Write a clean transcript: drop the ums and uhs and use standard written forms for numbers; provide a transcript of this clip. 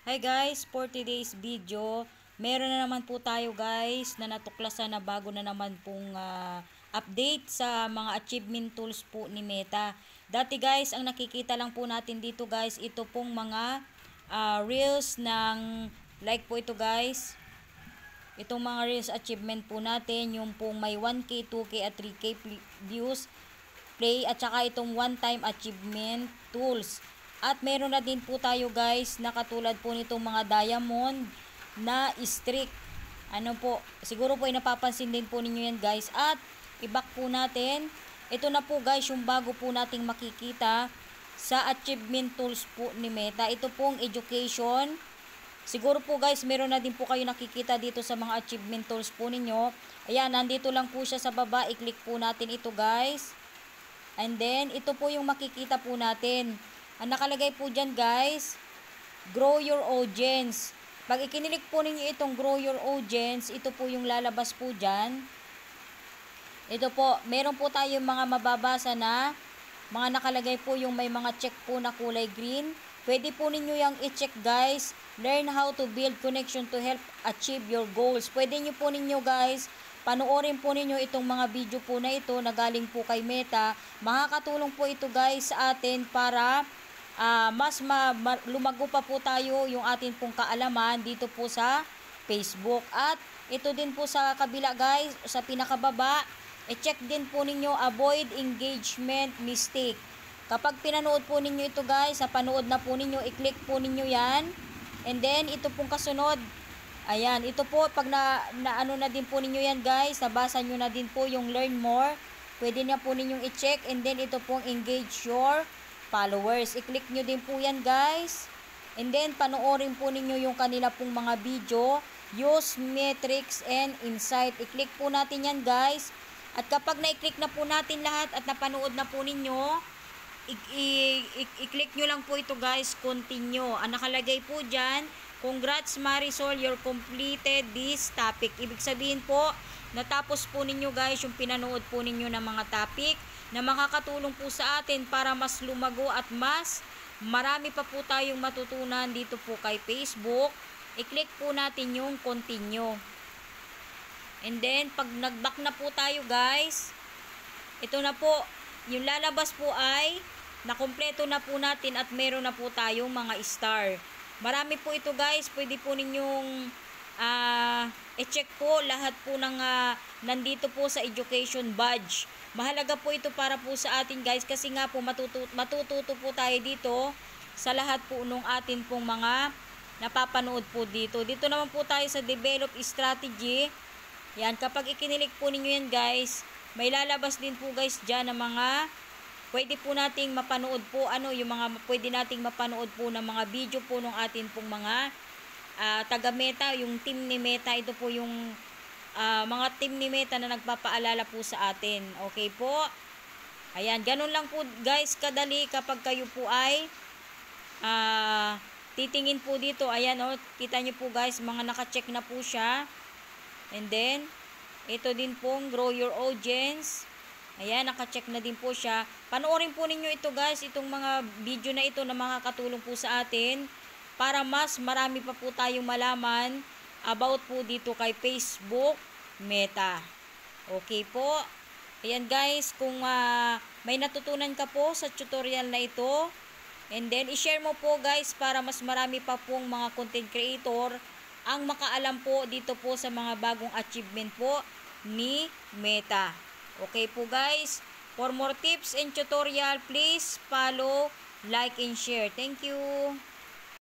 Hi guys, for today's video, meron na naman po tayo guys na natuklasan na bago na naman pong update sa mga achievement tools po ni Meta. Dati guys, ang nakikita lang po natin dito guys, ito pong mga reels ng like po ito guys. Itong mga reels achievement po natin, yung pong may 1K, 2K at 3K views, play at saka itong one time achievement tools. At meron na din po tayo guys na katulad po nitong mga diamond na streak. Ano po, siguro po ay napapansin din po ninyo yan guys. At i-back po natin. Ito na po guys yung bago po nating makikita sa achievement tools po ni Meta. Ito pong education. Siguro po guys meron na din po kayo nakikita dito sa mga achievement tools po ninyo. Ayan, nandito lang po siya sa baba. I-click po natin ito guys. And then ito po yung makikita po natin. Ang nakalagay po dyan guys, grow your audience. Pag ikinilik po ninyo itong grow your audience, ito po yung lalabas po dyan. Ito po, meron po tayong mga mababasa na mga nakalagay po yung may mga check po na kulay green. Pwede po ninyo yung i-check guys. Learn how to build connection to help achieve your goals. Pwede nyo po ninyo guys, panoorin po ninyo itong mga video po na ito na galing po kay Meta. Makakatulong po ito guys sa atin para mas lumago pa po tayo yung atin pong kaalaman dito po sa Facebook. At ito din po sa kabila guys, sa pinakababa, i-check din po ninyo avoid engagement mistake. Kapag pinanood po ninyo ito guys, sa panood na po ninyo, i-click po ninyo yan. And then ito pong kasunod, ayan, ito po pag ano na din po ninyo yan guys, nabasa nyo na din po yung learn more, pwede na po ninyong i-check. And then ito pong engage your followers, i-click nyo din po yan guys. And then panoorin po ninyo yung kanila pong mga video, use metrics and insight, i-click po natin yan guys. At kapag na-click na po natin lahat at napanood na po ninyo, i-click nyo lang po ito guys, continue. Ang nakalagay po dyan, congrats Marisol, you're completed this topic. Ibig sabihin po, natapos po ninyo guys yung pinanood po ninyo ng mga topic na makakatulong po sa atin para mas lumago at mas marami pa po tayong matutunan dito po kay Facebook. I-click po natin yung continue. And then, pag nag-back na po tayo guys, ito na po, yung lalabas po ay nakumpleto na po natin at meron na po tayong mga star. Marami po ito guys, pwede po ninyong i-check po lahat po ng nandito po sa education badge. Mahalaga po ito para po sa atin guys, kasi nga po matututo po tayo dito sa lahat po nung atin pong mga napapanood po dito. Dito naman po tayo sa develop strategy. Yan, kapag ikinilik po ninyo yan guys, may lalabas din po guys dyan ng mga pwede po nating mapanood po, yung mga pwede nating mapanood po ng mga video po ng atin pong mga taga Meta, yung team ni Meta. Ito po yung mga team ni Meta na nagpapaalala po sa atin. Okay po? Ayan, ganun lang po guys kadali kapag kayo po ay titingin po dito. Ayan kita nyo po guys, mga naka-check na po siya. And then, ito din pong grow your audience. Ayan, naka-check na din po siya. Panoorin po ninyo ito guys, itong mga video na ito na makakatulong po sa atin para mas marami pa po tayong malaman about po dito kay Facebook Meta. Okay po. Ayan guys, kung may natutunan ka po sa tutorial na ito, and then i-share mo po guys para mas marami pa pong mga content creator ang makaalam po dito po sa mga bagong achievement po ni Meta. Okay po guys, for more tips and tutorial, please follow, like, and share. Thank you.